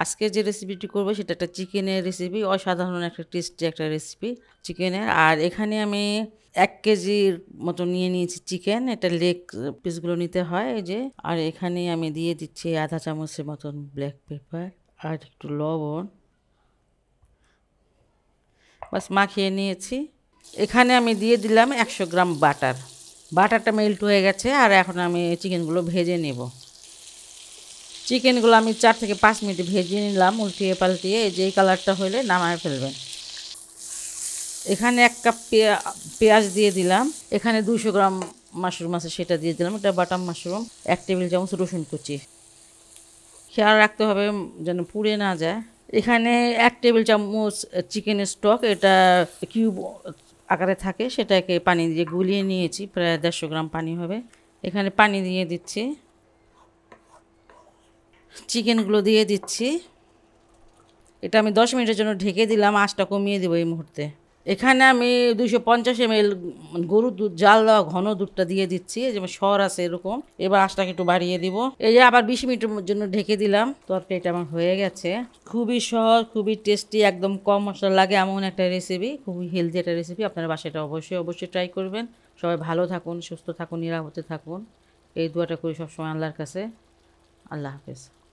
আজকে যে রেসিপিটি করব সেটা একটা চিকেনের রেসিপি, অসাধারণ একটা টেস্টি একটা রেসিপি চিকেনের। আর এখানে আমি 1 কেজির মতো নিয়ে নিয়েছি চিকেন, এটা লেগ পিসগুলো নিতে হয় এই যে। আর এখানে আমি দিয়ে দিচ্ছি আধা চামচের মতন ব্ল্যাক পেপার আর একটু লবণ, বাস মাখিয়ে নিয়েছি। এখানে আমি দিয়ে দিলাম 100 গ্রাম বাটার। বাটারটা মেল্ট হয়ে গেছে আর এখন আমি চিকেনগুলো ভেজে নেব। চিকেনগুলো আমি 4 থেকে 5 মিনিট ভেজে নিলাম উল্টিয়ে পাল্টিয়ে। এই যে এই কালারটা হলে নামায় ফেলবেন। এখানে 1 কাপ পেঁয়াজ দিয়ে দিলাম। এখানে 200 গ্রাম মাশরুম আছে সেটা দিয়ে দিলাম, এটা বাটাম মাশরুম। 1 টেবিল চামচ রসুন কুচি। খেয়াল রাখতে হবে যেন পুড়ে না যায়। এখানে 1 টেবিল চামচ চিকেনের স্টক, এটা কিউব আকারে থাকে, সেটাকে পানি দিয়ে গুলিয়ে নিয়েছি, প্রায় 150 গ্রাম পানি হবে। এখানে পানি দিয়ে দিচ্ছি, চিকেনগুলো দিয়ে দিচ্ছি। এটা আমি 10 মিনিটের জন্য ঢেকে দিলাম, আঁচটা কমিয়ে দেবো এই মুহূর্তে। এখানে আমি 250 ml গরুর দুধ, জাল দেওয়া ঘন দুধটা দিয়ে দিচ্ছি, যেমন সর আছে এরকম। এবার আঁচটাকে একটু বাড়িয়ে দিব। এই যে আবার 20 মিনিটের জন্য ঢেকে দিলাম। তরকারিটা আমার হয়ে গেছে। খুবই সহজ, খুবই টেস্টি, একদম কম মশলা লাগে এমন একটা রেসিপি, খুবই হেলদি একটা রেসিপি। আপনারা বাসাটা অবশ্যই ট্রাই করবেন। সবাই ভালো থাকুন, সুস্থ থাকুন, নিরাপদে থাকুন, এই দোয়াটা করি সবসময় আল্লাহর কাছে। আল্লাহ হাফেজ।